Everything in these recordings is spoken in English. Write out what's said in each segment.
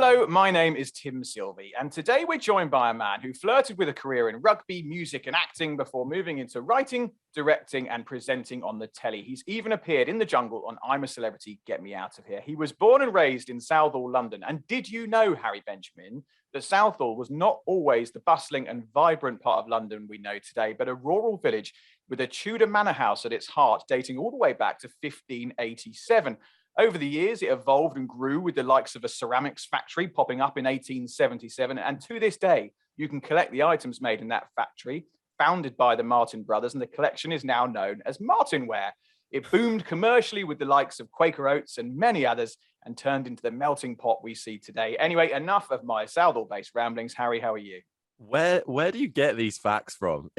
Hello, my name is Tim Silvey, and today we're joined by a man who flirted with a career in rugby, music, and acting before moving into writing, directing, and presenting on the telly. He's even appeared in the jungle on I'm a Celebrity, Get Me Out of Here. He was born and raised in Southall, London. And did you know, Harry Benjamin, that Southall was not always the bustling and vibrant part of London we know today, but a rural village with a Tudor manor house at its heart, dating all the way back to 1587. Over the years, it evolved and grew with the likes of a ceramics factory popping up in 1877. And to this day, you can collect the items made in that factory, founded by the Martin brothers, and the collection is now known as Martinware. It boomed commercially with the likes of Quaker Oats and many others and turned into the melting pot we see today. Anyway, enough of my Southall-based ramblings. Harry, how are you? Where do you get these facts from?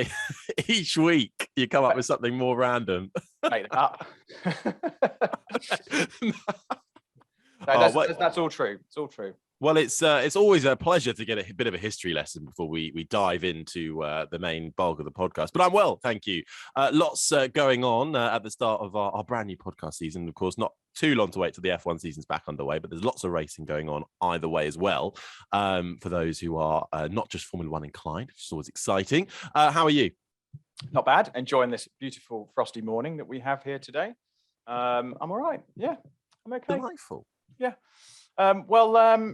Each week you come up with something more random. Made it up. That's all true. It's all true. Well, it's always a pleasure to get a bit of a history lesson before we dive into the main bulk of the podcast. But I'm well, thank you. Lots going on at the start of our brand new podcast season. Of course, not too long to wait till the F1 season's back underway, but there's lots of racing going on either way as well. For those who are not just Formula One inclined, which is always exciting. How are you? Not bad. Enjoying this beautiful frosty morning that we have here today. I'm all right. Yeah, I'm okay. Delightful. Yeah.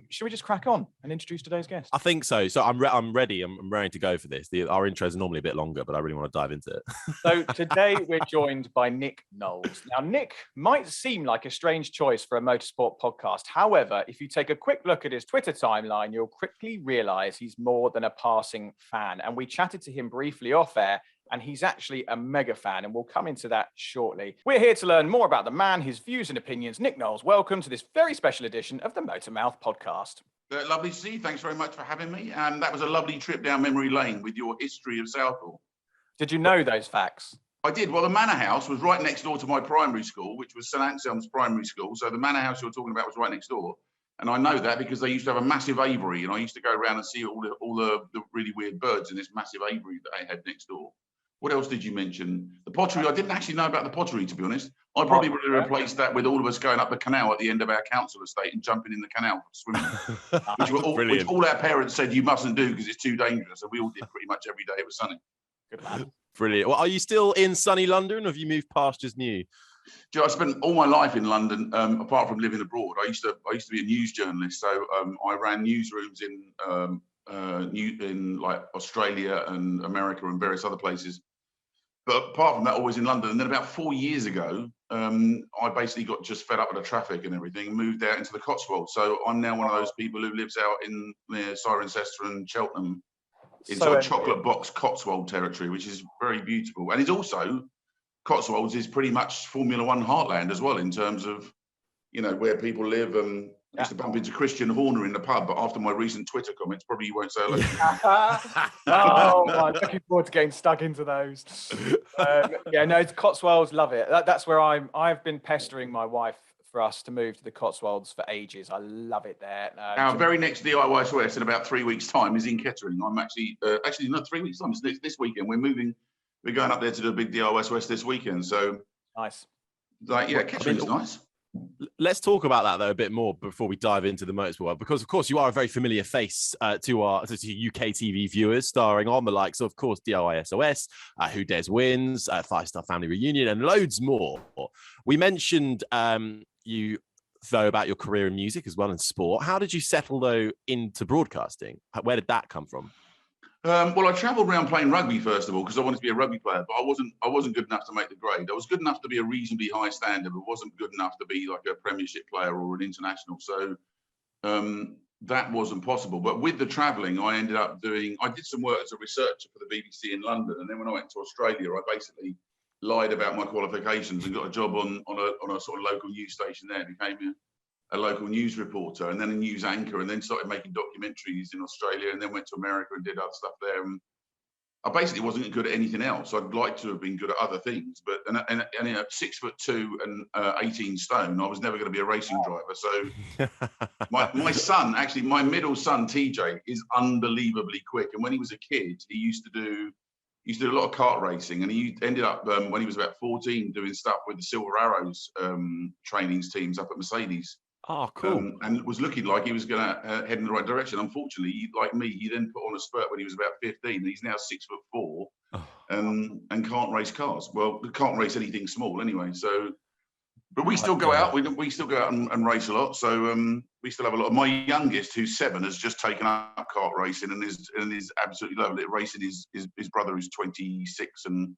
Should we just crack on and introduce today's guest? I think so. So I'm ready. I'm ready to go for this. Our intros are normally a bit longer, but I really want to dive into it. So today we're joined by Nick Knowles. Now, Nick might seem like a strange choice for a motorsport podcast. However, if you take a quick look at his Twitter timeline, you'll quickly realize he's more than a passing fan. And we chatted to him briefly off air, and he's actually a mega fan, and we'll come into that shortly. We're here to learn more about the man, his views and opinions. Nick Knowles, welcome to this very special edition of the MotorMouth Podcast. Lovely to see you. Thanks very much for having me. That was a lovely trip down memory lane with your history of Southall. Did you know those facts? I did. Well, the manor house was right next door to my primary school, which was St Anselm's Primary School. So the manor house you're talking about was right next door. And I know that because they used to have a massive aviary, and I used to go around and see all the really weird birds in this massive aviary that they had next door. What else did you mention? The pottery. I didn't actually know about the pottery, to be honest. I probably would have replaced that with all of us going up the canal at the end of our council estate and jumping in the canal swimming, which all our parents said you mustn't do because it's too dangerous. And we all did pretty much every day it was sunny. Good man. Brilliant. Well, are you still in sunny London, or have you moved pastures new? I spent all my life in London, apart from living abroad. I used to be a news journalist, so I ran newsrooms in like Australia and America and various other places. But apart from that, always in London. And then about 4 years ago, I basically got just fed up with the traffic and everything and moved out into the Cotswolds. So I'm now one of those people who lives out in near Cirencester and Cheltenham in sort of chocolate box Cotswold territory, which is very beautiful. And it's also, Cotswolds is pretty much Formula One heartland as well in terms of, you know, where people live. I used to bump into Christian Horner in the pub, but after my recent Twitter comments, probably you won't say hello. Oh, I'm looking forward to getting stuck into those. Cotswolds, love it. That's where I've been pestering my wife for us to move to the Cotswolds for ages. I love it there. Our very next DIY West in about 3 weeks' time is in Kettering. I'm actually not 3 weeks' time. It's this weekend. We're moving. We're going up there to do a big DIY West this weekend. So nice. Kettering's nice. Let's talk about that though a bit more before we dive into the motorsport world, because of course you are a very familiar face to UK TV viewers, starring on the likes of course DIY SOS, Who Dares Wins, 5-Star Family Reunion, and loads more. We mentioned you though about your career in music as well and sport. How did you settle though into broadcasting? Where did that come from? Well, I travelled around playing rugby first of all because I wanted to be a rugby player, but I wasn't good enough to make the grade. I was good enough to be a reasonably high standard, but wasn't good enough to be like a Premiership player or an international. So that wasn't possible. But with the travelling, I did some work as a researcher for the BBC in London, and then when I went to Australia, I basically lied about my qualifications and got a job on a sort of local news station there. Became a local news reporter and then a news anchor, and then started making documentaries in Australia, and then went to America and did other stuff there. And I basically wasn't good at anything else. I'd like to have been good at other things, but and 6'2" and 18 stone, I was never going to be a racing driver. So my son, actually my middle son TJ, is unbelievably quick. And when he was a kid, he used to do a lot of kart racing, and he ended up when he was about 14 doing stuff with the Silver Arrows trainings teams up at Mercedes. Oh, cool. And it was looking like he was going to head in the right direction. Unfortunately, like me, he then put on a spurt when he was about 15. And he's now 6'4", and can't race cars. Well, can't race anything small anyway. So, but we still go out. We still go out and race a lot. So we still have a lot. My youngest, who's 7, has just taken up kart racing and is absolutely loving it. Racing his brother, who's 26, and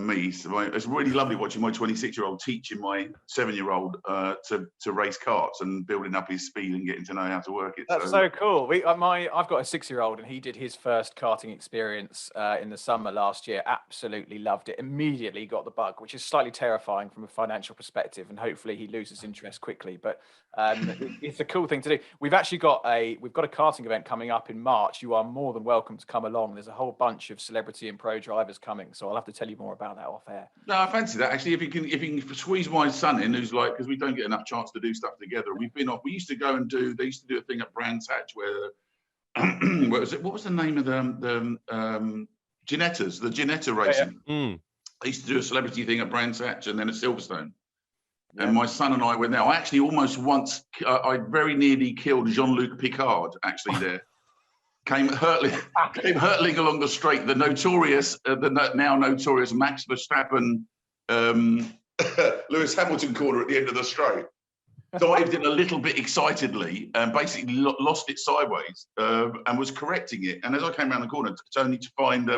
me. So it's really lovely watching my 26-year-old teaching my 7-year-old to race karts and building up his speed and getting to know how to work it. That's so cool. I've got a 6-year-old, and he did his first karting experience in the summer last year. Absolutely loved it. Immediately got the bug, which is slightly terrifying from a financial perspective, and hopefully he loses interest quickly. But it's a cool thing to do. We've got a karting event coming up in March. You are more than welcome to come along. There's a whole bunch of celebrity and pro drivers coming, so I'll have to tell you more about that off air. No, I fancy that actually. If you can squeeze my son in, who's like, because we don't get enough chance to do stuff together. We've been off. We used to go and they used to do a thing at Brands Hatch where what was the name of the Ginettas, the Ginetta racing. They used to do a celebrity thing at Brands Hatch and then at Silverstone. And my son and I went there. I actually almost once, I very nearly killed Jean-Luc Picard actually there. Came hurtling along the straight, the now notorious Max Verstappen, Lewis Hamilton corner at the end of the straight. Dived in a little bit excitedly and basically lost it sideways and was correcting it. And as I came around the corner, it's only to find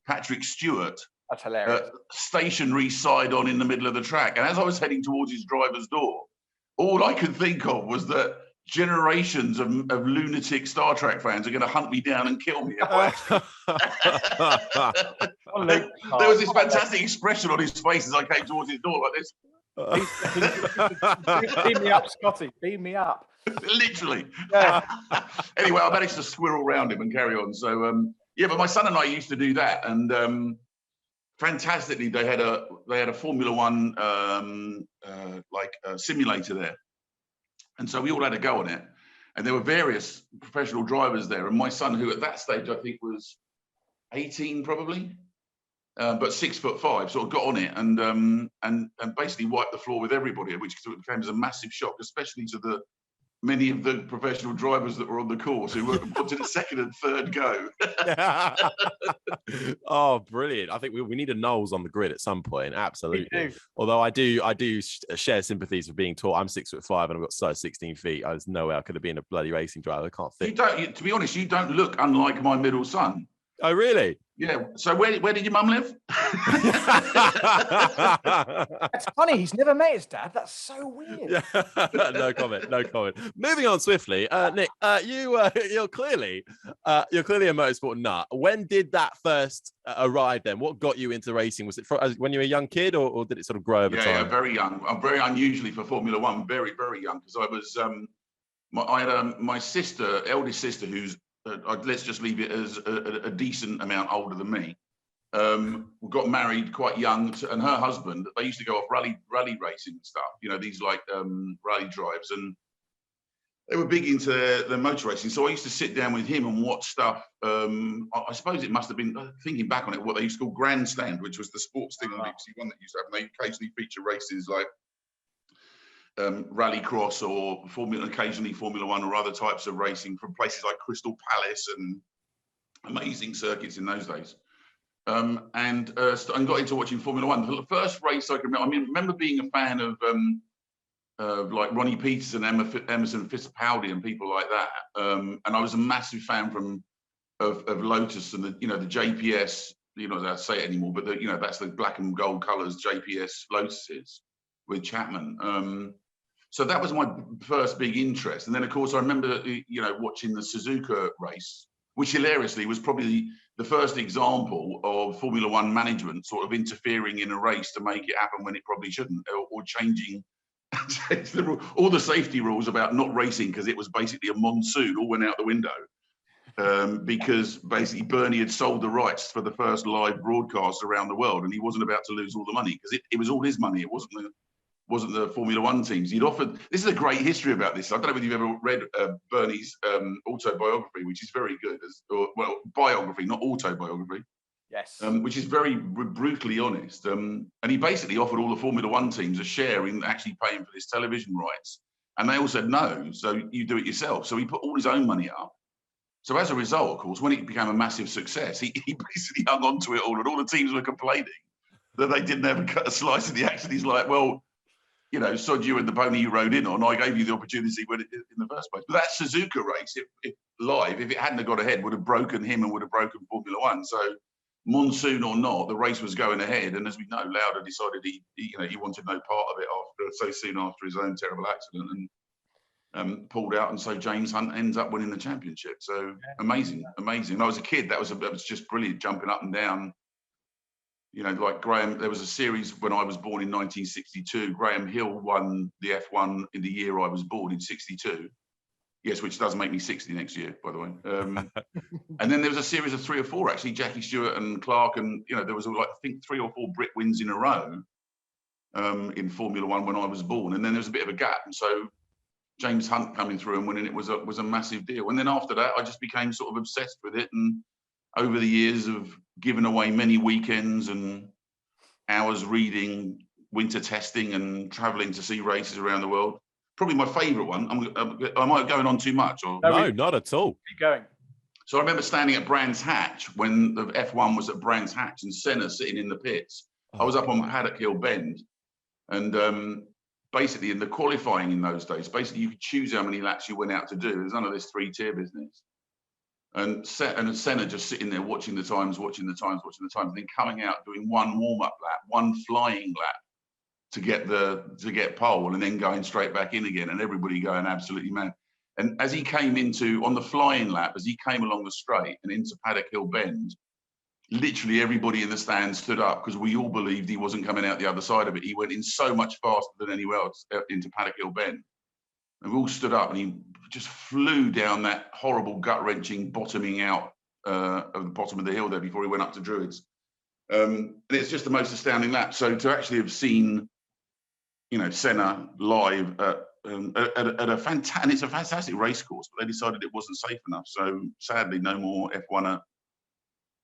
Patrick Stewart. That's hilarious. Stationary side on in the middle of the track. And as I was heading towards his driver's door, all I could think of was that generations of lunatic Star Trek fans are going to hunt me down and kill me. There was this fantastic expression on his face as I came towards his door like this. Beam me up, Scotty. Beam me up. Literally. Yeah. Anyway, I managed to squirrel around him and carry on. So but my son and I used to do that, and fantastically, they had a Formula One simulator there. And so we all had a go on it. And there were various professional drivers there. And my son, who at that stage, I think was 18 probably, but 6'5", sort of got on it and basically wiped the floor with everybody, which came as a massive shock, especially to many of the professional drivers that were on the course who wanted a second and third go. Oh, brilliant. I think we need a Knowles on the grid at some point. Absolutely. Although I do share sympathies for being tall. I'm 6'5" and I've got size 16 feet. There's no way I could have been a bloody racing driver. I can't think. To be honest, you don't look unlike my middle son. Oh, really? Yeah. So where did your mum live? That's funny. He's never met his dad. That's so weird. Yeah. No comment. Moving on swiftly, Nick. You're clearly a motorsport nut. When did that first arrive? Then, what got you into racing? Was it when you were a young kid, or did it sort of grow over time? Yeah, very young. I'm very unusually for Formula One. Very, very young, because I was. I had my sister, eldest sister, who's let's just leave it as a decent amount older than me. Got married quite young, and her husband, they used to go off rally racing and stuff. These rally drives, and they were big into the motor racing. So I used to sit down with him and watch stuff. I suppose it must have been, thinking back on it, what they used to call Grandstand, which was the sports thing on BBC One that used to have. And they occasionally feature races like rallycross or occasionally Formula One or other types of racing from places like Crystal Palace and amazing circuits in those days. And got into watching Formula One. The first race I can remember, I remember being a fan of like Ronnie Peterson, Emerson Fittipaldi, and people like that. And I was a massive fan of Lotus and the JPS. I don't have to say it anymore, but that's the black and gold colours JPS Lotuses with Chapman. So that was my first big interest. And then, of course, I remember, watching the Suzuka race, which hilariously was probably the first example of Formula One management sort of interfering in a race to make it happen when it probably shouldn't, or changing all the safety rules about not racing because it was basically a monsoon all went out the window. Because basically Bernie had sold the rights for the first live broadcast around the world, and he wasn't about to lose all the money because it was all his money. It wasn't the Formula One teams. He'd offered. This is a great history about this. I don't know whether you've ever read Bernie's autobiography, which is very good. Biography, not autobiography. Yes. Which is very brutally honest. And he basically offered all the Formula One teams a share in actually paying for this television rights. And they all said no, so you do it yourself. So he put all his own money up. So as a result, of course, when it became a massive success, he basically hung on to it all, and all the teams were complaining that they didn't ever cut a slice of the action. He's like, well, sod you and the pony you rode in on, I gave you the opportunity in the first place. But that Suzuka race, if it hadn't have got ahead, would have broken him and would have broken Formula One. So monsoon or not, the race was going ahead. And as we know, Lauda decided he wanted no part of it so soon after his own terrible accident, and pulled out. And so James Hunt ends up winning the championship. So amazing. When I was a kid, that was just brilliant, jumping up and down. Like Graham, there was a series when I was born in 1962. Graham Hill won the F1 in the year I was born in 62. Yes, which does make me 60 next year, by the way. And then there was a series of 3 or 4, actually, Jackie Stewart and Clark. And, there was, I think, 3 or 4 Brit wins in a row in Formula One when I was born. And then there was a bit of a gap. And so James Hunt coming through and winning it was a massive deal. And then after that, I just became sort of obsessed with it. And over the years of giving away many weekends and hours reading, winter testing, and traveling to see races around the world. Probably my favourite one. Am I going on too much? Or? No, not at all. Keep going. So I remember standing at Brands Hatch when the F1 was at Brands Hatch and Senna sitting in the pits. I was up on Paddock Hill Bend, and basically in the qualifying in those days, basically you could choose how many laps you went out to do. There's none of this 3-tier business. And Senna just sitting there watching the times, and then coming out doing one warm-up lap, one flying lap to get pole, and then going straight back in again, and everybody going absolutely mad. And as he came on the flying lap, as he came along the straight and into Paddock Hill Bend, literally everybody in the stand stood up because we all believed he wasn't coming out the other side of it. He went in so much faster than anyone else into Paddock Hill Bend. And we all stood up, and he just flew down that horrible, gut-wrenching bottoming out of the bottom of the hill there before he went up to Druids. And it's just the most astounding lap. So to actually have seen, Senna live at a fantastic race course, but they decided it wasn't safe enough. So sadly, no more F1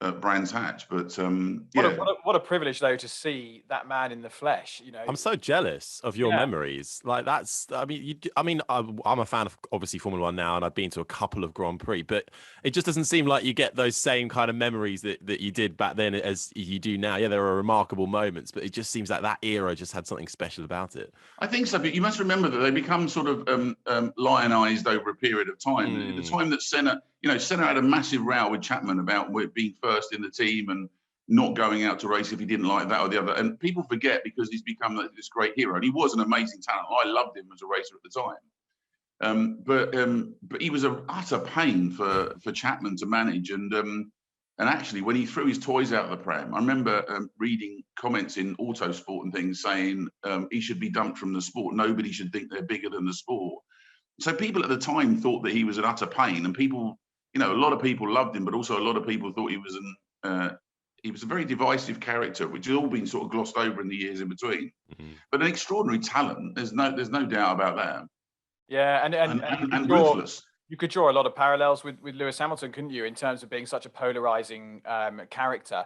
at Brands Hatch. But what a privilege though to see that man in the flesh. I'm so jealous of your memories. Like that's, I'm a fan of obviously Formula One now, and I've been to a couple of Grand Prix, but it just doesn't seem like you get those same kind of memories that you did back then as you do now. Yeah, there are remarkable moments, but it just seems like that era just had something special about it. I think so, but you must remember that they become sort of lionized over a period of time. The time that Senna had a massive row with Chapman about being first in the team and not going out to race if he didn't like that or the other. And people forget because he's become this great hero. And he was an amazing talent. I loved him as a racer at the time. But he was an utter pain for Chapman to manage. And actually, when he threw his toys out of the pram, I remember reading comments in Autosport and things saying he should be dumped from the sport. Nobody should think they're bigger than the sport. So people at the time thought that he was an utter pain, and people, a lot of people loved him, but also a lot of people thought he was a very divisive character, which has all been sort of glossed over in the years in between. Mm-hmm. But an extraordinary talent. There's no doubt about that. Yeah, and ruthless. You could draw a lot of parallels with Lewis Hamilton, couldn't you, in terms of being such a polarizing character?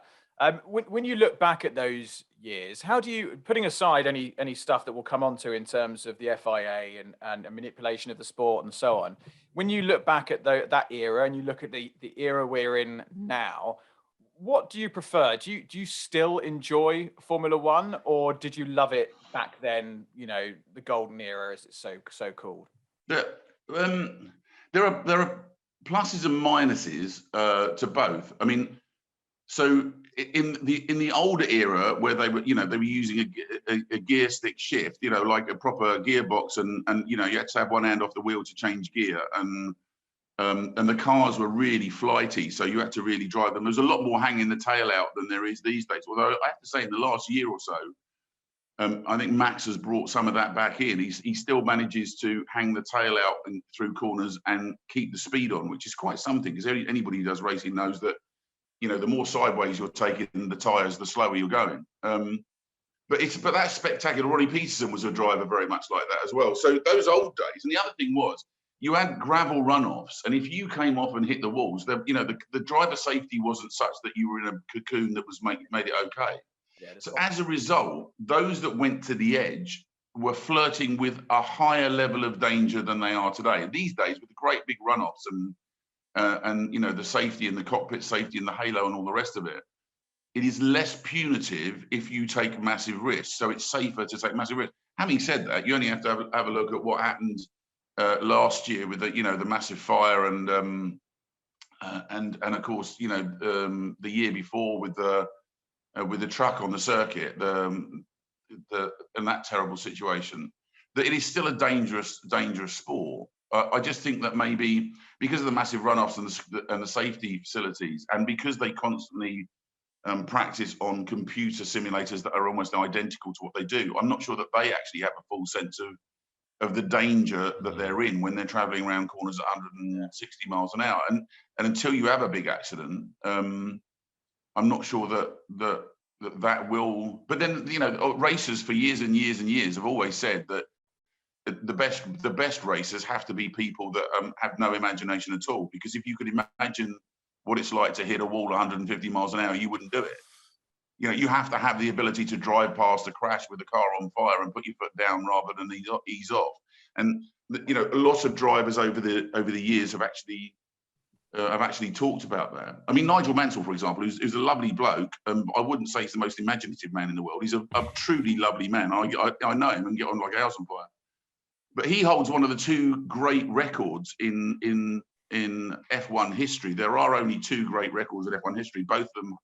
When you look back at those years, how do you, putting aside any stuff that we'll come on to in terms of the FIA and manipulation of the sport and so on, when you look back at that era and you look at the era we're in now, what do you prefer? Do you still enjoy Formula One, or did you love it back then? The golden era, as it's so called. Yeah, there are pluses and minuses to both. I mean, so in the older era where they were using a gear stick shift, like a proper gearbox, and you had to have one hand off the wheel to change gear, and the cars were really flighty, so you had to really drive them. There's a lot more hanging the tail out than there is these days. Although I have to say, in the last year or so, I think Max has brought some of that back in. He still manages to hang the tail out and through corners and keep the speed on, which is quite something, because anybody who does racing knows that, the more sideways you're taking the tyres, the slower you're going. But that's spectacular. Ronnie Peterson was a driver very much like that as well. So those old days. And the other thing was, you had gravel runoffs, and if you came off and hit the walls, the driver safety wasn't such that you were in a cocoon that was made it okay. Yeah, so as a result, those that went to the edge were flirting with a higher level of danger than they are today. And these days, with the great big runoffs and you know, the safety and the cockpit safety and the halo and all the rest of it, it is less punitive if you take massive risks. So it's safer to take massive risks. Having said that, you only have to have a look at what happened last year with the, you know, the massive fire and of course, you know, the year before with the truck on the circuit, and that terrible situation. That it is still a dangerous sport. I just think that maybe because of the massive runoffs and the safety facilities, and because they constantly practice on computer simulators that are almost identical to what they do, I'm not sure that they actually have a full sense of the danger that they're in when they're traveling around corners at 160 miles an hour. And until you have a big accident, I'm not sure that will. But then, you know, racers for years and years and years have always said that the best racers have to be people that have no imagination at all. Because if you could imagine what it's like to hit a wall 150 miles an hour, you wouldn't do it. You know, you have to have the ability to drive past a crash with a car on fire and put your foot down rather than ease off. And you know, a lot of drivers over the years have actually talked about that. I mean, Nigel Mansell, for example, who's a lovely bloke. I wouldn't say he's the most imaginative man in the world. He's a truly lovely man. I know him and get on like a house on fire. But he holds one of the two great records in F1 history. There are only two great records in F1 history, both of them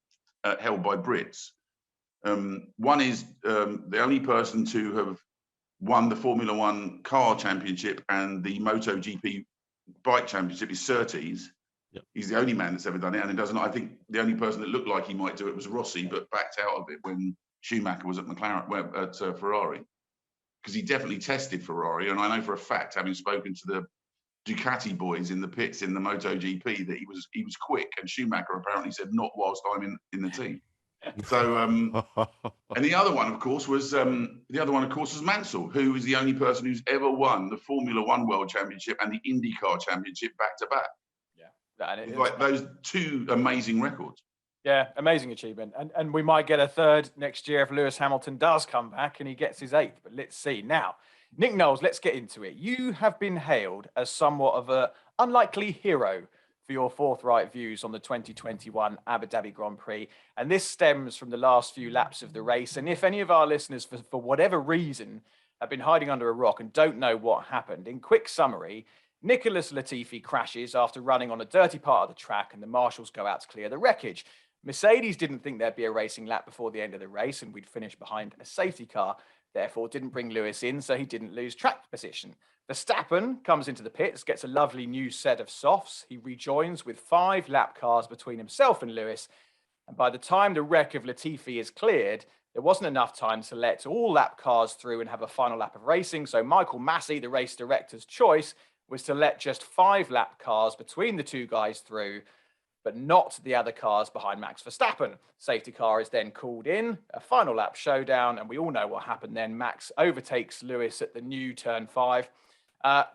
held by Brits. One is the only person to have won the Formula One car championship and the MotoGP bike championship is Surtees. Yep. He's the only man that's ever done it, and it doesn't. I think the only person that looked like he might do it was Rossi, but backed out of it when Schumacher was at Ferrari, because he definitely tested Ferrari, and I know for a fact, having spoken to the Ducati boys in the pits in the MotoGP, that he was quick, and Schumacher apparently said not whilst I'm in the team. So and the other one of course was Mansell, who is the only person who's ever won the Formula One World Championship and the IndyCar Championship back to back. Yeah, like those two amazing records. Yeah, amazing achievement. And we might get a third next year if Lewis Hamilton does come back and he gets his eighth, but let's see. Now, Nick Knowles, let's get into it. You have been hailed as somewhat of an unlikely hero for your forthright views on the 2021 Abu Dhabi Grand Prix. And this stems from the last few laps of the race. And if any of our listeners, for whatever reason, have been hiding under a rock and don't know what happened, in quick summary, Nicholas Latifi crashes after running on a dirty part of the track and the marshals go out to clear the wreckage. Mercedes didn't think there'd be a racing lap before the end of the race and we'd finish behind a safety car, therefore didn't bring Lewis in so he didn't lose track position. Verstappen comes into the pits, gets a lovely new set of softs. He rejoins with 5 lap cars between himself and Lewis. And by the time the wreck of Latifi is cleared, there wasn't enough time to let all lap cars through and have a final lap of racing. So Michael Massey, the race director's choice, was to let just 5 lap cars between the two guys through, but not the other cars behind Max Verstappen. Safety car is then called in, a final lap showdown, and we all know what happened then. Max overtakes Lewis at the new turn 5.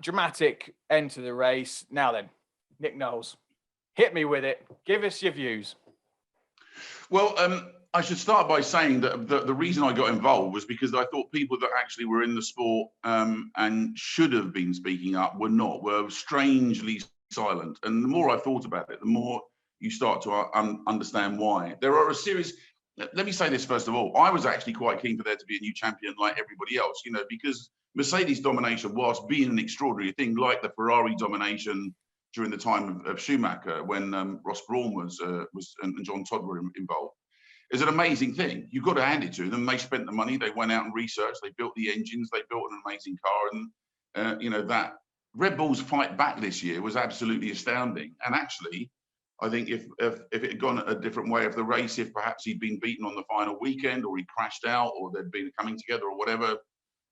Dramatic end to the race. Now then, Nick Knowles, hit me with it. Give us your views. Well, I should start by saying that the reason I got involved was because I thought people that actually were in the sport and should have been speaking up were strangely silent. And the more I thought about it, the more you start to understand why. There are a series. Let me say this first of all. I was actually quite keen for there to be a new champion like everybody else, you know, because Mercedes domination, whilst being an extraordinary thing, like the Ferrari domination during the time of Schumacher, when Ross Brawn was and John Todd were involved, is an amazing thing. You've got to hand it to them. They spent the money. They went out and researched. They built the engines. They built an amazing car. And you know, that Red Bull's fight back this year was absolutely astounding. And actually, I think if it had gone a different way of the race, if perhaps he'd been beaten on the final weekend, or he crashed out, or they'd been coming together, or whatever,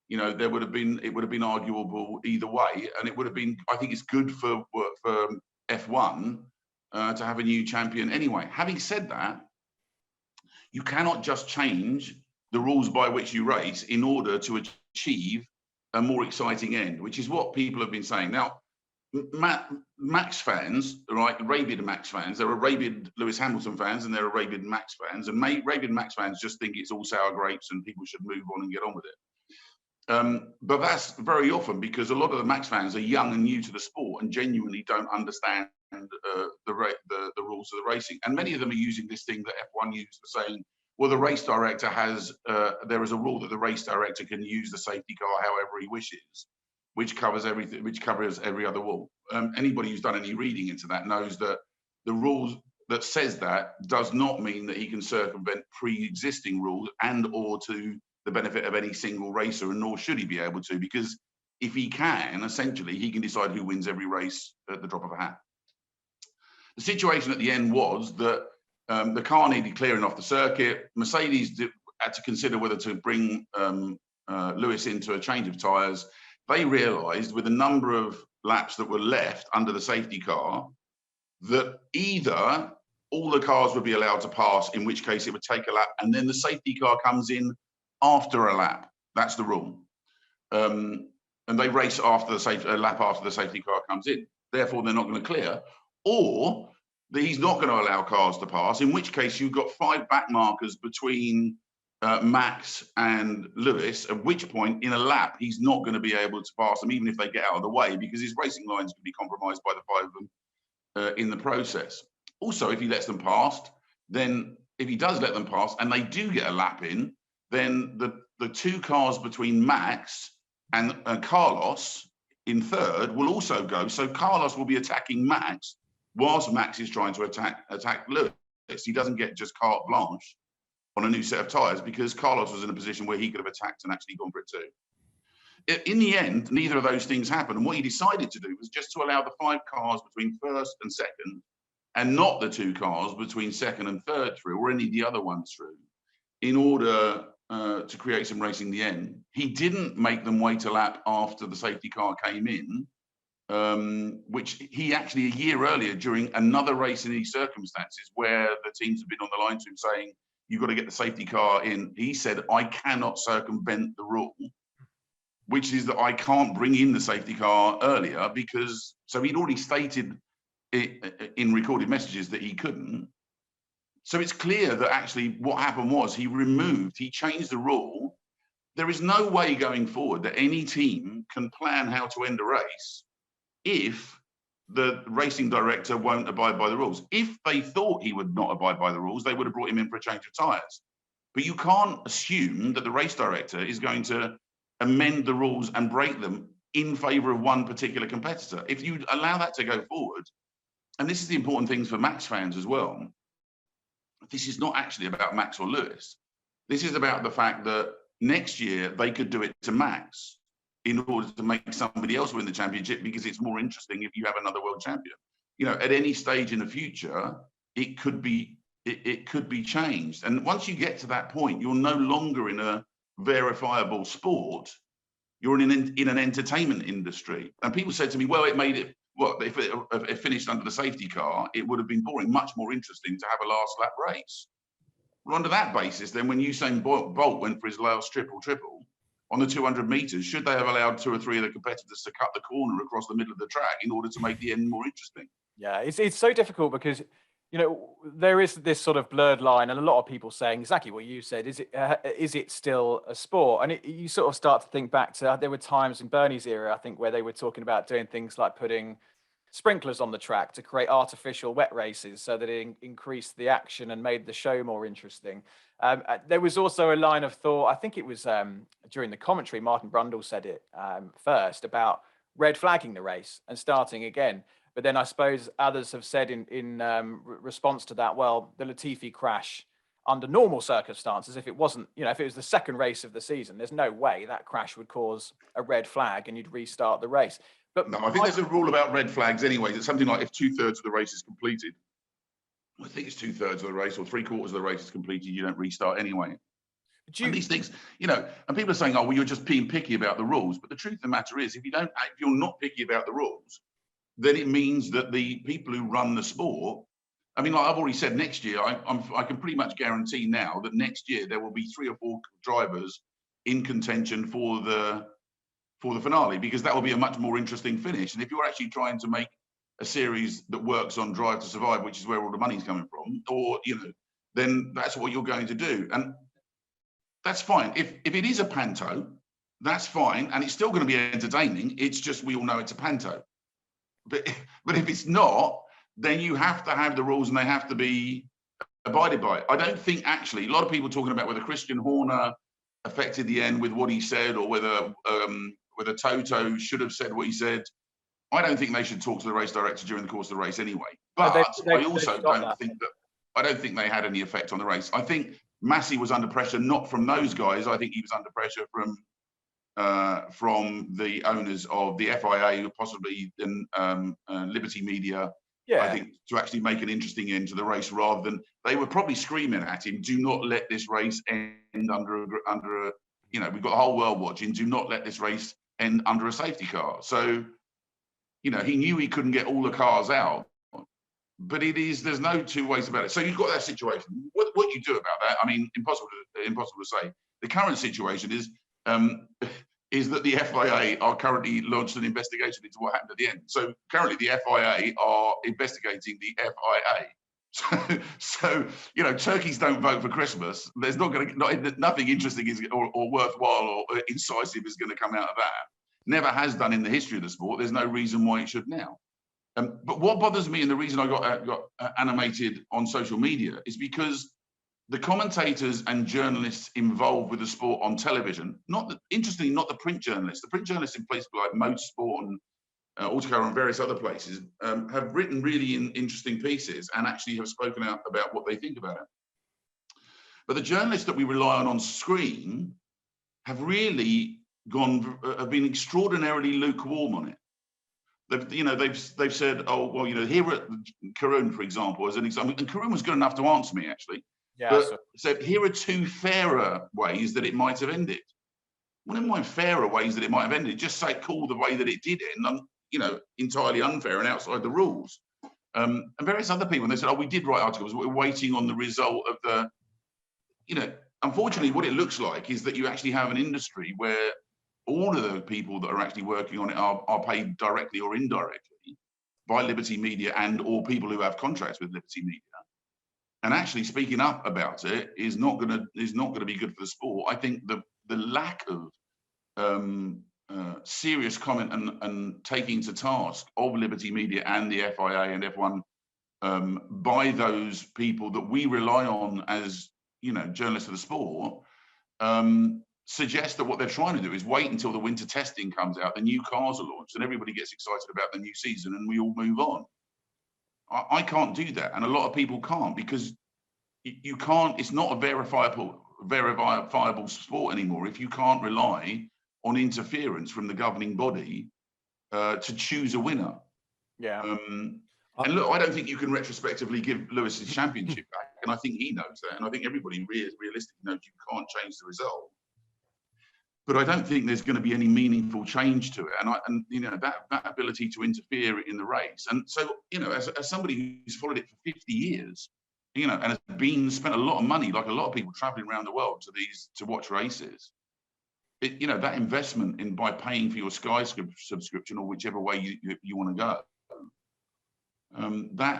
you know, it would have been arguable either way, and it would have been. I think it's good for F1 to have a new champion anyway. Having said that, you cannot just change the rules by which you race in order to achieve a more exciting end, which is what people have been saying. Now, Max fans, right, rabid Max fans, there are rabid Lewis Hamilton fans and there are rabid Max fans, and rabid Max fans just think it's all sour grapes and people should move on and get on with it. But that's very often because a lot of the Max fans are young and new to the sport and genuinely don't understand the rules of the racing. And many of them are using this thing that F1 used for saying, well, the race director has, there is a rule that the race director can use the safety car however he wishes, which covers everything, which covers every other rule. Anybody who's done any reading into that knows that the rules that says that does not mean that he can circumvent pre-existing rules and or to the benefit of any single racer, and nor should he be able to, because if he can, essentially, he can decide who wins every race at the drop of a hat. The situation at the end was that the car needed clearing off the circuit. Mercedes had to consider whether to bring Lewis into a change of tyres. They realised with the number of laps that were left under the safety car that either all the cars would be allowed to pass, in which case it would take a lap, and then the safety car comes in after a lap. That's the rule. And they race after a lap after the safety car comes in. Therefore, they're not going to clear. Or he's not going to allow cars to pass, in which case you've got 5 back markers between Max and Lewis, at which point in a lap, he's not going to be able to pass them, even if they get out of the way, because his racing lines can be compromised by the 5 of them in the process. Also, if he lets them past, then if he does let them pass and they do get a lap in, then the 2 cars between Max and Carlos in third will also go. So Carlos will be attacking Max whilst Max is trying to attack Lewis. He doesn't get just carte blanche on a new set of tyres because Carlos was in a position where he could have attacked and actually gone for it too. In the end, neither of those things happened. And what he decided to do was just to allow the 5 cars between first and second and not the 2 cars between second and third through, or any of the other ones through, in order to create some racing in the end. He didn't make them wait a lap after the safety car came in, which he actually a year earlier during another race in these circumstances where the teams have been on the line to him saying, you've got to get the safety car in. He said, I cannot circumvent the rule, which is that I can't bring in the safety car earlier because, so he'd already stated in recorded messages that he couldn't. So it's clear that actually what happened was he changed the rule. There is no way going forward that any team can plan how to end a race if the racing director won't abide by the rules. If they thought he would not abide by the rules, they would have brought him in for a change of tyres. But you can't assume that the race director is going to amend the rules and break them in favour of one particular competitor. If you allow that to go forward, and this is the important things for Max fans as well, this is not actually about Max or Lewis. This is about the fact that next year they could do it to Max in order to make somebody else win the championship because it's more interesting if you have another world champion. You know, at any stage in the future, it could be changed. And once you get to that point, you're no longer in a verifiable sport. You're in an entertainment industry. And people said to me, well, it made it, what, if it finished under the safety car, it would have been boring, much more interesting to have a last lap race. Well, under that basis, then when Usain Bolt went for his last triple on the 200 meters, should they have allowed 2 or 3 of the competitors to cut the corner across the middle of the track in order to make the end more interesting? Yeah, it's so difficult because, you know, there is this sort of blurred line, and a lot of people saying exactly what you said. Is it still a sport? And you sort of start to think back to, there were times in Bernie's era, I think, where they were talking about doing things like putting sprinklers on the track to create artificial wet races so that it increased the action and made the show more interesting. There was also a line of thought, I think it was during the commentary, Martin Brundle said it first, about red flagging the race and starting again. But then I suppose others have said in response to that, well, the Latifi crash under normal circumstances, if it wasn't, you know, if it was the second race of the season, there's no way that crash would cause a red flag and you'd restart the race. But no, I think there's a rule about red flags anyway. It's something like if 2/3 of the race is completed, I think it's 2/3 of the race or 3/4 of the race is completed, you don't restart anyway. And these things, you know, and people are saying, oh, well, you're just being picky about the rules. But the truth of the matter is, if you're not picky about the rules, then it means that the people who run the sport, I mean, like I've already said, next year, I can pretty much guarantee now that next year there will be 3 or 4 drivers in contention for the finale, because that will be a much more interesting finish. And if you're actually trying to make a series that works on Drive to Survive, which is where all the money's coming from, or, you know, then that's what you're going to do. And that's fine. If it is a panto, that's fine, and it's still going to be entertaining. It's just we all know it's a panto. But if it's not, then you have to have the rules, and they have to be abided by. I don't think actually a lot of people talking about whether Christian Horner affected the end with what he said, or whether Toto should have said what he said. I don't think they should talk to the race director during the course of the race anyway. But I also don't think they had any effect on the race. I think Massey was under pressure, not from those guys. I think he was under pressure from the owners of the FIA, possibly Liberty Media. Yeah. I think to actually make an interesting end to the race, rather than they were probably screaming at him, "Do not let this race end under a we've got the whole world watching. Do not let this race end under a safety car." So, he knew he couldn't get all the cars out, but there's no two ways about it. So you've got that situation. What you do about that? I mean, impossible to say. The current situation is that the FIA are currently launched an investigation into what happened at the end. So currently the FIA are investigating the FIA. So turkeys don't vote for Christmas. There's nothing interesting or worthwhile or incisive is going to come out of that. Never has done in the history of the sport. There's no reason why it should now. But what bothers me, and the reason I got animated on social media, is because the commentators and journalists involved with the sport on television, interestingly, not the print journalists. The print journalists in places like Motorsport and Autocar and various other places have written really interesting pieces and actually have spoken out about what they think about it. But the journalists that we rely on screen have really have been extraordinarily lukewarm on it. They've said, oh well, here at Karun, for example, as an example, and Karun was good enough to answer me actually. Yeah, but said here are two fairer ways that it might have ended. Well, never mind fairer ways that it might have ended. Just say call the way that it did end, entirely unfair and outside the rules. And various other people, and they said, oh, we did write articles. We're waiting on the result of the. Unfortunately, what it looks like is that you actually have an industry where all of the people that are actually working on it are paid directly or indirectly by Liberty Media and or people who have contracts with Liberty Media. And actually speaking up about it is not going to be good for the sport. I think the lack of serious comment and taking to task of Liberty Media and the FIA and F1 by those people that we rely on as journalists of the sport suggests that what they're trying to do is wait until the winter testing comes out, the new cars are launched, and everybody gets excited about the new season, and we all move on. I can't do that, and a lot of people can't, because you can't. It's not a verifiable sport anymore if you can't rely on interference from the governing body to choose a winner. Yeah. And look, I don't think you can retrospectively give Lewis his championship back, and I think he knows that, and I think everybody realistically knows you can't change the result. But I don't think there's going to be any meaningful change to it, and that ability to interfere in the race. And so, as somebody who's followed it for 50 years, and has spent a lot of money, like a lot of people traveling around the world to watch races, that investment by paying for your Sky subscription or whichever way you want to go,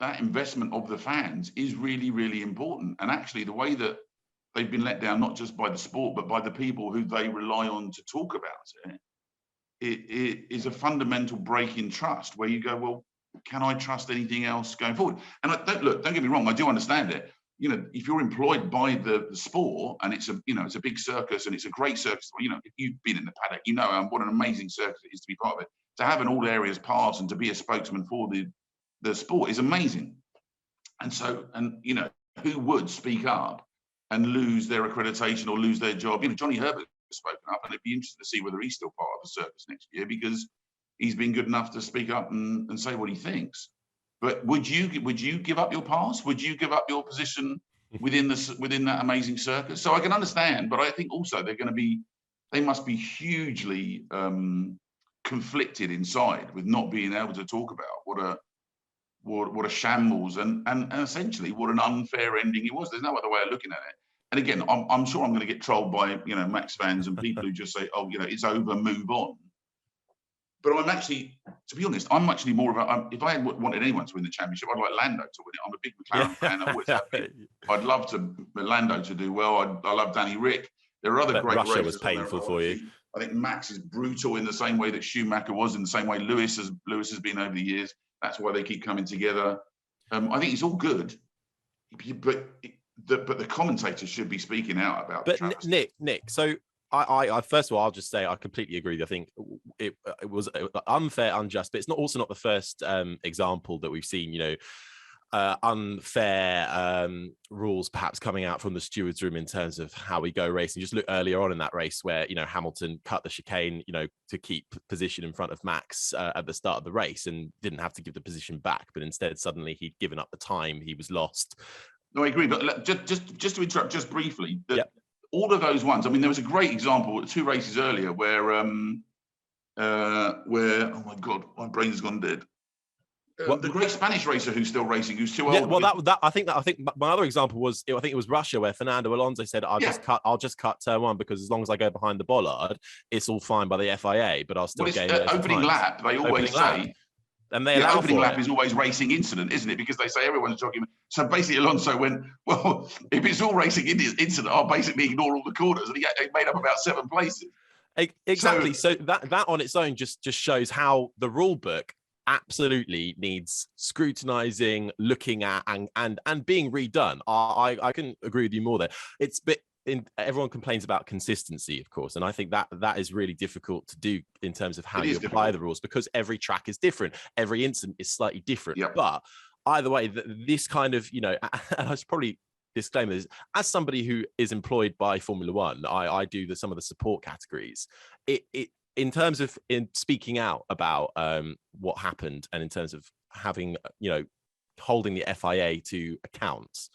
that investment of the fans is really, really important. And actually, the way that they've been let down, not just by the sport, but by the people who they rely on to talk about it is a fundamental break in trust, where you go, well, can I trust anything else going forward? And don't get me wrong, I do understand it. If you're employed by the sport, and it's a big circus, and it's a great circus, if you've been in the paddock, what an amazing circus it is to be part of it. To have an all areas pass and to be a spokesman for the sport is amazing. And so, who would speak up and lose their accreditation or lose their job? Johnny Herbert has spoken up, and it'd be interesting to see whether he's still part of the circus next year, because he's been good enough to speak up and say what he thinks. But would you give up your pass? Would you give up your position within that amazing circus? So I can understand, but I think also they must be hugely conflicted inside with not being able to talk about what a shambles and essentially what an unfair ending it was. There's no other way of looking at it. And again, I'm sure I'm going to get trolled by Max fans and people who just say, oh, it's over, move on. But I'm actually, to be honest, I'm actually more of if I wanted anyone to win the championship, I'd like Lando to win it. I'm a big McLaren fan. I always have been. I'd love Lando to do well. I love Danny Rick. There are other But great Russia races was painful for you. I think Max is brutal in the same way that Schumacher was, in the same way Lewis has been over the years. That's why they keep coming together. I think it's all good, but the commentators should be speaking out about. But Nick, so I first of all, I'll just say I completely agree. I think it was unfair, unjust, but it's also not the first example that we've seen. Unfair rules perhaps coming out from the stewards room in terms of how we go racing. Just look earlier on in that race where Hamilton cut the chicane to keep position in front of Max at the start of the race and didn't have to give the position back, but instead suddenly he'd given up the time, he was lost. No, I agree, but just to interrupt just briefly, all of those ones, I mean, there was a great example 2 races earlier where oh my God, my brain's gone dead. The great Spanish racer who's still racing, who's too old. Yeah, well, I think my other example was, I think it was Russia, where Fernando Alonso said, I'll just cut turn 1 because as long as I go behind the bollard, it's all fine by the FIA, but I'll still gain opening lap. They always say, and they allow opening for lap it. is always racing incident, isn't it? Because they say everyone's jogging. So basically, Alonso went, well, if it's all racing incident, I'll basically ignore all the corners, and he made up about 7 places. Exactly. So that on its own just shows how the rule book absolutely needs scrutinizing, looking at, and being redone. I can agree with you more there. Everyone complains about consistency, of course, and I think that is really difficult to do in terms of how you apply the rules, because every track is different, every incident is slightly different. Yep. But either way, this kind of, and I should probably disclaimer is, as somebody who is employed by Formula One, I do some of the support categories. In terms of speaking out about what happened, and in terms of having holding the FIA to account,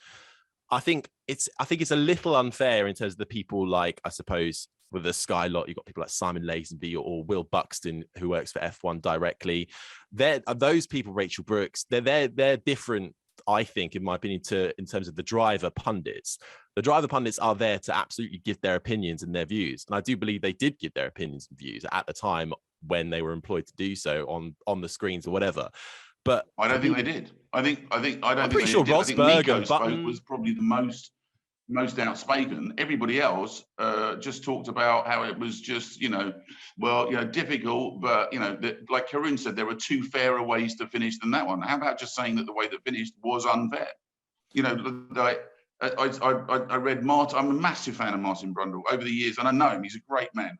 I think it's a little unfair in terms of the people like, I suppose, with the Sky lot, you've got people like Simon Lazenby or Will Buxton, who works for F1 directly. Those people, Rachel Brooks, they're different, I think, in my opinion, in terms of the driver pundits. The driver pundits are there to absolutely give their opinions and their views. And I do believe they did give their opinions and views at the time when they were employed to do so on the screens or whatever. But I don't think they did. I'm pretty sure Rosberg and Button was probably the most outspoken. Everybody else just talked about how it was just, difficult, but like Karun said, there were 2 fairer ways to finish than that one. How about just saying that the way that finished was unfair? I read Martin. I'm a massive fan of Martin Brundle over the years, and I know him. He's a great man,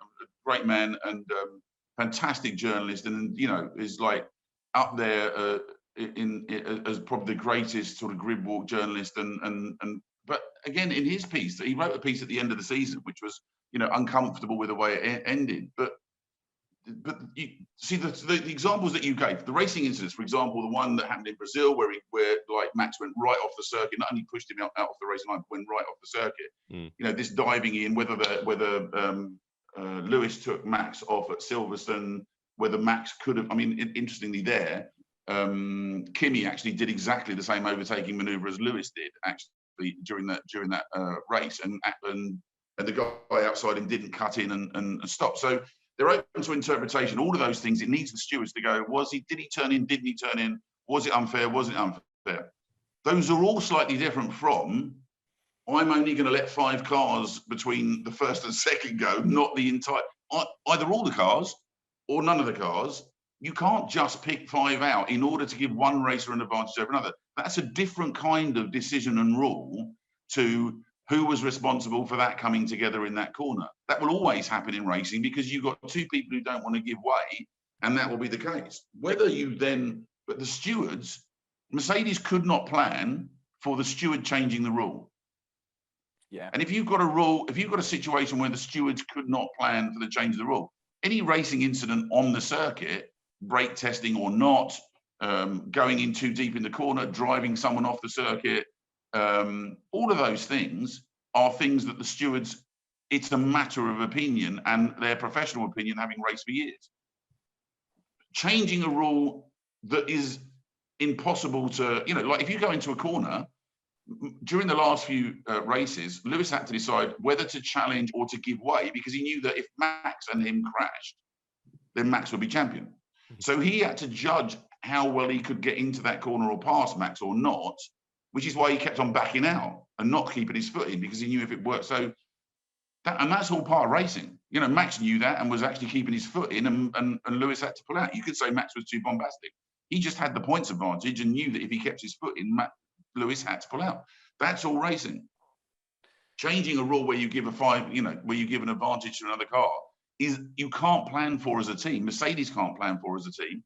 and fantastic journalist, and is like up there as probably the greatest sort of grid walk journalist. And but again, in his piece, he wrote a piece at the end of the season, which was uncomfortable with the way it ended. But you see the examples that you gave, the racing incidents, for example, the one that happened in Brazil where like Max went right off the circuit, not only pushed him out of the racing line, but went right off the circuit. This diving in, whether Lewis took Max off at Silverstone, whether Max could have. I mean, interestingly, Kimi actually did exactly the same overtaking maneuver as Lewis did actually during that race, and the guy outside him didn't cut in and stop. So they're open to interpretation. All of those things, it needs the stewards to go, did he turn in? Didn't he turn in? Was it unfair? Wasn't it unfair? Those are all slightly different from, I'm only going to let 5 cars between the first and second go, not the entire, either all the cars or none of the cars. You can't just pick 5 out in order to give one racer an advantage over another. That's a different kind of decision and rule to who was responsible for that coming together in that corner. That will always happen in racing because you've got 2 people who don't want to give way, and that will be the case. But the stewards, Mercedes could not plan for the steward changing the rule. Yeah. And if you've got a situation where the stewards could not plan for the change of the rule, any racing incident on the circuit, brake testing or not, going in too deep in the corner, driving someone off the circuit, all of those things are things that the stewards, it's a matter of opinion and their professional opinion, having raced for years. Changing a rule that is impossible to, like if you go into a corner, during the last few races, Lewis had to decide whether to challenge or to give way because he knew that if Max and him crashed, then Max would be champion. So he had to judge how well he could get into that corner or past Max or not, which is why he kept on backing out and not keeping his foot in because he knew if it worked. So And that's all part of racing. You know, Max knew that and was actually keeping his foot in, and Lewis had to pull out. You could say Max was too bombastic. He just had the points advantage and knew that if he kept his foot in, Lewis had to pull out. That's all racing. Changing a rule where you give where you give an advantage to another car is you can't plan for as a team. Mercedes can't plan for as a team.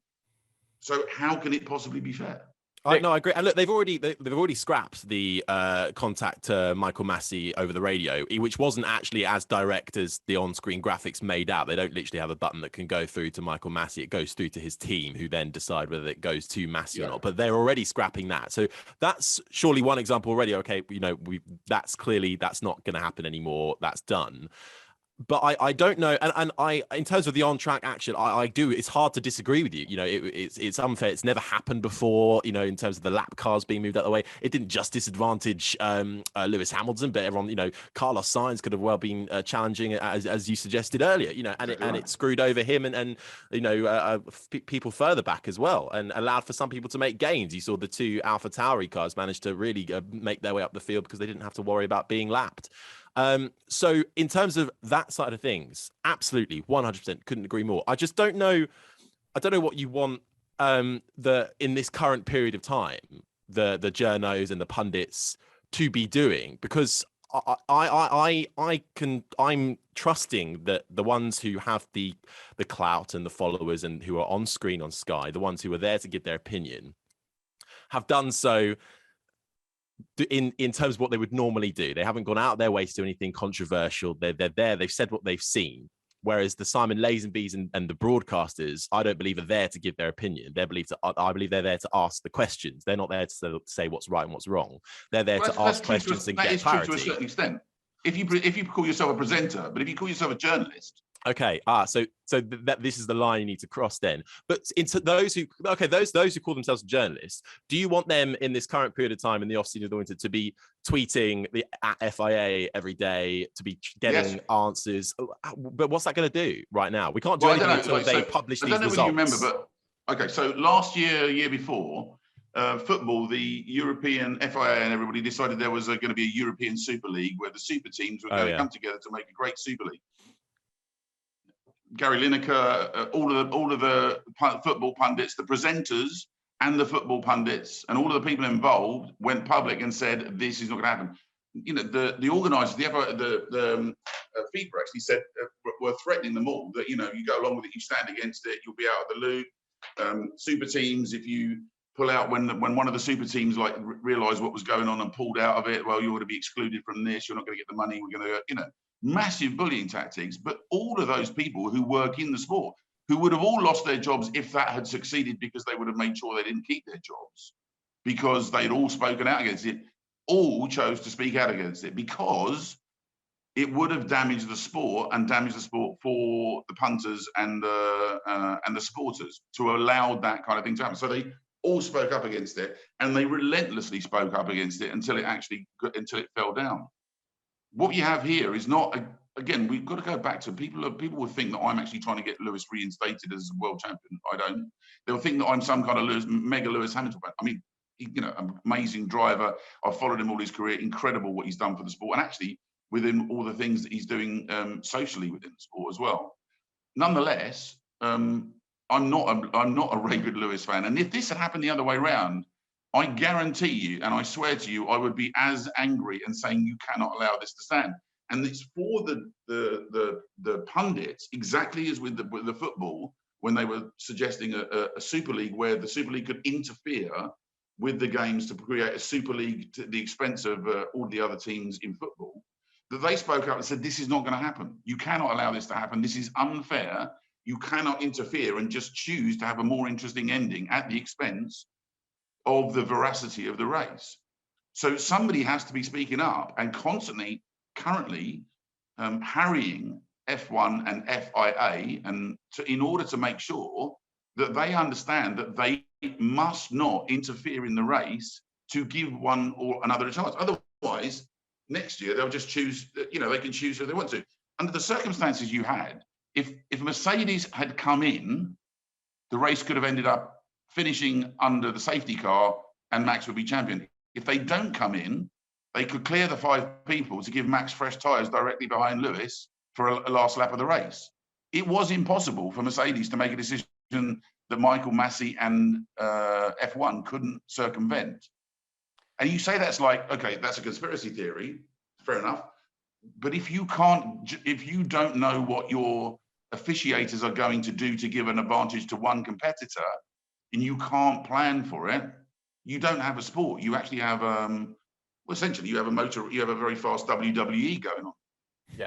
So how can it possibly be fair? No, I agree. And look, they've already scrapped the contact to Michael Massey over the radio, which wasn't actually as direct as the on-screen graphics made out. They don't literally have a button that can go through to Michael Massey. It goes through to his team, who then decide whether it goes to Massey or not. But they're already scrapping that. So that's surely one example already. Okay, that's not going to happen anymore. That's done. But I don't know, and I in terms of the on-track action, I do. It's hard to disagree with you. It's unfair. It's never happened before. In terms of the lap cars being moved out of the way, it didn't just disadvantage Lewis Hamilton, but everyone. Carlos Sainz could have well been challenging as you suggested earlier. And it screwed over him and people further back as well, and allowed for some people to make gains. You saw the two AlphaTauri cars manage to really make their way up the field because they didn't have to worry about being lapped. So in terms of that side of things, absolutely 100% couldn't agree more. I just don't know. I don't know what you want in this current period of time, the journos and the pundits to be doing, because I'm trusting that the ones who have the clout and the followers and who are on screen on Sky, the ones who are there to give their opinion, have done so in terms of what they would normally do. They haven't gone out of their way to do anything controversial. They're there. They've said what they've seen. Whereas the Simon Lazenbys and the broadcasters, I don't believe are there to give their opinion. I believe they're there to ask the questions. They're not there to say what's right and what's wrong. They're there to ask questions and get clarity. That is true to a certain extent. If you call yourself a presenter, but if you call yourself a journalist. Okay. So this is the line you need to cross then. But into those who call themselves journalists, do you want them in this current period of time in the off-season of the winter to be tweeting at FIA every day, to be getting answers? But what's that going to do right now? We can't do anything until they publish these results. I don't know whether you remember, but okay. So last year before, football, the European FIA and everybody decided there was going to be a European Super League where the super teams were going to come together to make a great Super League. Gary Lineker, all of the football pundits, the presenters and the football pundits and all of the people involved went public and said, this is not going to happen. The organisers, the FIFA actually said, were threatening them all that, you go along with it, you stand against it, you'll be out of the loop. Super teams, if you pull out when one of the super teams realised what was going on and pulled out of it, well, you're going to be excluded from this, you're not going to get the money, we're going to, massive bullying tactics. But all of those people who work in the sport, who would have all lost their jobs if that had succeeded, because they would have made sure they didn't keep their jobs, because they'd all spoken out against it, all chose to speak out against it, because it would have damaged the sport and damaged the sport for the punters and the supporters to allow that kind of thing to happen. So they all spoke up against it, and they relentlessly spoke up against it until it fell down. What you have here is not, again, we've got to go back to people will think that I'm actually trying to get Lewis reinstated as world champion. I don't. They'll think that I'm some kind of mega Lewis Hamilton fan. I mean, amazing driver. I've followed him all his career. Incredible what he's done for the sport, and actually within all the things that he's doing socially within the sport as well. Nonetheless, I'm not a rabid Lewis fan. And if this had happened the other way around, I guarantee you, and I swear to you, I would be as angry and saying you cannot allow this to stand. And it's for the pundits, exactly as with the football, when they were suggesting a Super League where the Super League could interfere with the games to create a Super League to the expense of all the other teams in football, that they spoke up and said, this is not going to happen. You cannot allow this to happen. This is unfair. You cannot interfere and just choose to have a more interesting ending at the expense of the veracity of the race. So somebody has to be speaking up and constantly, currently, harrying F1 and FIA, and in order to make sure that they understand that they must not interfere in the race to give one or another a chance. Otherwise, next year they'll just choose. They can choose who they want to. Under the circumstances you had, if Mercedes had come in, the race could have ended up finishing under the safety car and Max would be champion. If they don't come in, they could clear the 5 people to give Max fresh tyres directly behind Lewis for a last lap of the race. It was impossible for Mercedes to make a decision that Michael Massey and F1 couldn't circumvent. And you say that's like, okay, that's a conspiracy theory, fair enough. But if you don't know what your officiators are going to do to give an advantage to one competitor, and you can't plan for it, you don't have a sport. You actually have, essentially, you have a very fast WWE going on,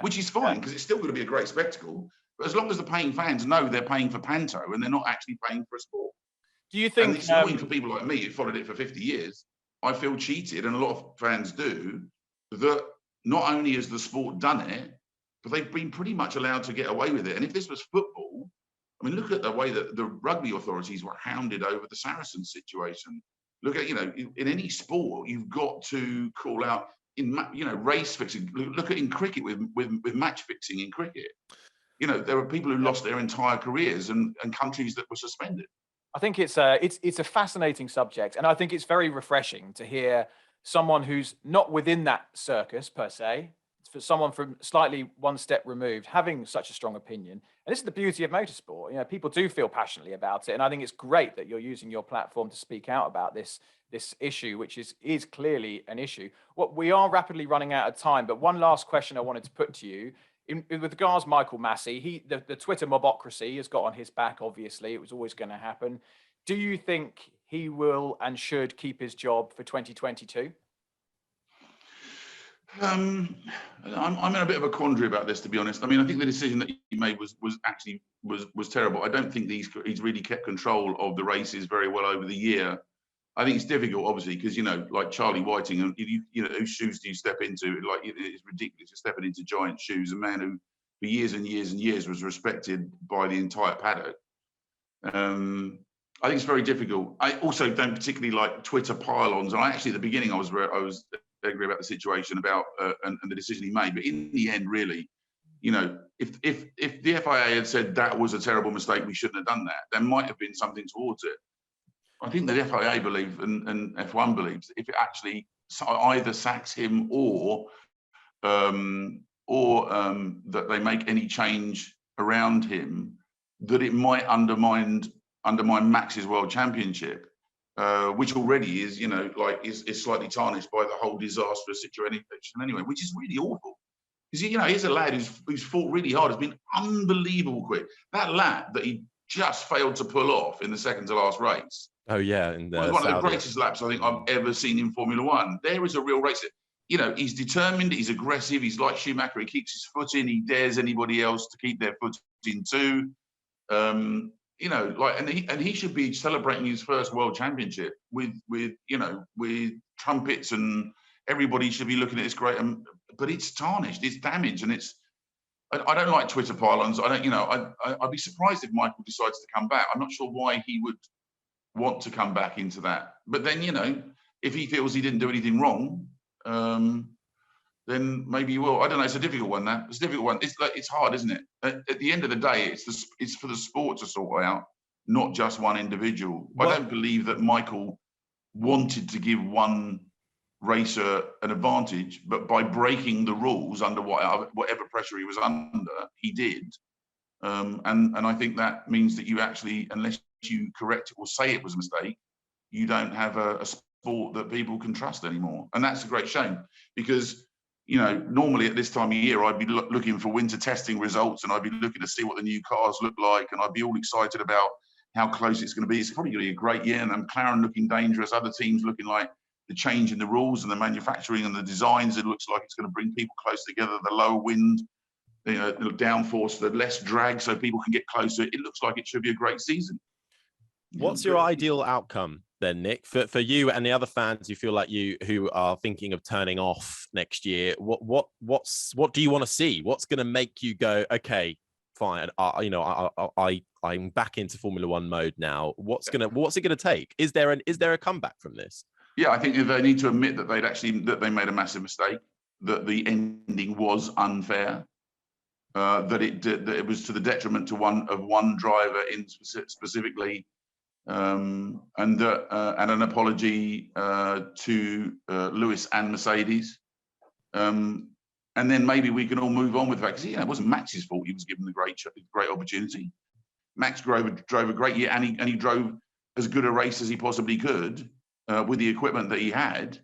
which is fine because it's still going to be a great spectacle. But as long as the paying fans know they're paying for Panto and they're not actually paying for a sport. Do you think? And it's annoying for people like me who followed it for 50 years. I feel cheated, and a lot of fans do, that not only has the sport done it, but they've been pretty much allowed to get away with it. And if this was football, I mean, look at the way that the rugby authorities were hounded over the Saracens situation. Look at, in any sport, you've got to call out race fixing. Look at in cricket with match fixing in cricket. There are people who lost their entire careers and countries that were suspended. I think it's a fascinating subject, and I think it's very refreshing to hear someone who's not within that circus per se, for someone from slightly one step removed, having such a strong opinion. And this is the beauty of motorsport. People do feel passionately about it, and I think it's great that you're using your platform to speak out about this issue, which is clearly an issue. We are rapidly running out of time, but one last question I wanted to put to you. With regards Michael Massey, the Twitter mobocracy has got on his back, obviously. It was always going to happen. Do you think he will and should keep his job for 2022? I'm in a bit of a quandary about this, to be honest. I mean, I think the decision that he made was terrible. I don't think he's really kept control of the races very well over the year. I think it's difficult, obviously, because, like Charlie Whiting, whose shoes do you step into? Like, it's ridiculous. You're stepping into giant shoes. A man who, for years and years and years, was respected by the entire paddock. I think it's very difficult. I also don't particularly like Twitter pile-ons. And actually, at the beginning, I was angry about the situation and the decision he made. But in the end, really, if the FIA had said that was a terrible mistake, we shouldn't have done that, there might have been something towards it. I think that FIA believe and F1 believes if it actually either sacks him or that they make any change around him, that it might undermine Max's world championship, which already is is slightly tarnished by the whole disastrous situation anyway, which is really awful. Because he's a lad who's fought really hard, has been unbelievable quick. That lap that he just failed to pull off in the second to last race. Oh yeah, and one of the greatest laps I think I've ever seen in Formula One. There is a real racer. He's determined, he's aggressive, he's like Schumacher, he keeps his foot in, he dares anybody else to keep their foot in too. And he should be celebrating his first world championship with trumpets, and everybody should be looking at this great. But it's tarnished, it's damaged, and I don't like Twitter pylons. I'd be surprised if Michael decides to come back. I'm not sure why he would want to come back into that. But then, if he feels he didn't do anything wrong, then maybe he will. I don't know. It's a difficult one. It's a difficult one. It's hard, isn't it? At the end of the day, it's for the sport to sort out, not just one individual. I don't believe that Michael wanted to give one racer an advantage, but by breaking the rules under whatever pressure he was under, he did. And I think that means that you actually, unless you correct it or say it was a mistake, you don't have a sport that people can trust anymore. And that's a great shame, because normally at this time of year, I'd be looking for winter testing results, and I'd be looking to see what the new cars look like, and I'd be all excited about how close it's going to be. It's probably going to be a great year, and McLaren looking dangerous, other teams looking like the change in the rules and the manufacturing and the designs. It looks like it's going to bring people close together, the lower wind, the downforce, the less drag, so people can get closer. It looks like it should be a great season. What's your ideal outcome then, Nick, for you and the other fans who feel like you, who are thinking of turning off next year? What do you want to see? What's going to make you go, okay, fine, I'm back into Formula One mode now? What's it going to take? Is there a comeback from this? Yeah, I think they need to admit that they made a massive mistake, that the ending was unfair, that it was to the detriment to one driver in specifically. and an apology to Lewis and Mercedes. And then maybe we can all move on with the fact, because it wasn't Max's fault he was given the great opportunity. Max drove a great year, and he drove as good a race as he possibly could with the equipment that he had,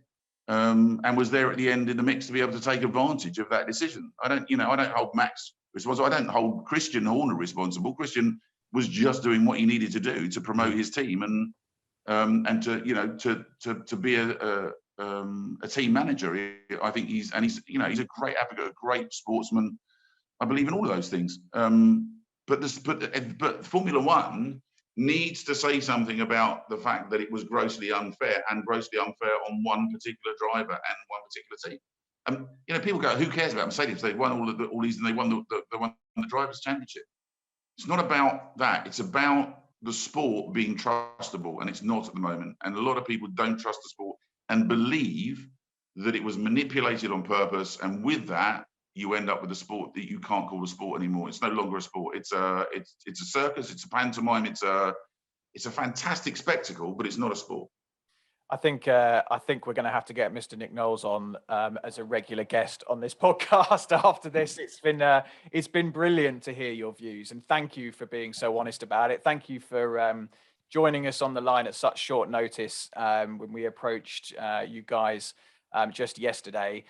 and was there at the end in the mix to be able to take advantage of that decision. I don't hold Max responsible. I don't hold Christian Horner responsible. Christian was just doing what he needed to do to promote his team and to be a team manager. I think he's a great advocate, a great sportsman. I believe in all of those things. But Formula One needs to say something about the fact that it was grossly unfair on one particular driver and one particular team. People go, who cares about Mercedes? They won all these, and they won the drivers' championship. It's not about that. It's about the sport being trustable, and it's not at the moment. And a lot of people don't trust the sport and believe that it was manipulated on purpose. And with that, you end up with a sport that you can't call a sport anymore. It's no longer a sport. It's a circus. It's a pantomime. It's a fantastic spectacle, but it's not a sport. I think we're going to have to get Mr. Nick Knowles on as a regular guest on this podcast after this. It's been brilliant to hear your views, and thank you for being so honest about it. Thank you for joining us on the line at such short notice when we approached you guys just yesterday.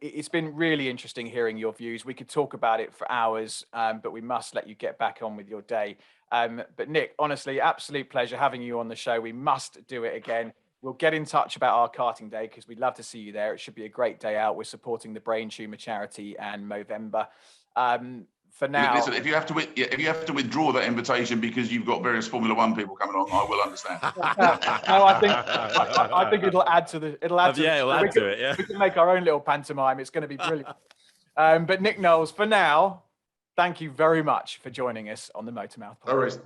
It's been really interesting hearing your views. We could talk about it for hours, but we must let you get back on with your day. But Nick, honestly, absolute pleasure having you on the show. We must do it again. We'll get in touch about our karting day because we'd love to see you there. It should be a great day out. We're supporting the Brain Tumor Charity and Movember. For now, listen, if you have to withdraw that invitation because you've got various Formula One people coming on, I will understand. No, I think it'll add to it. It'll add to it. Yeah, we can make our own little pantomime. It's going to be brilliant. But Nick Knowles, for now, thank you very much for joining us on the MotorMouth Podcast. All right.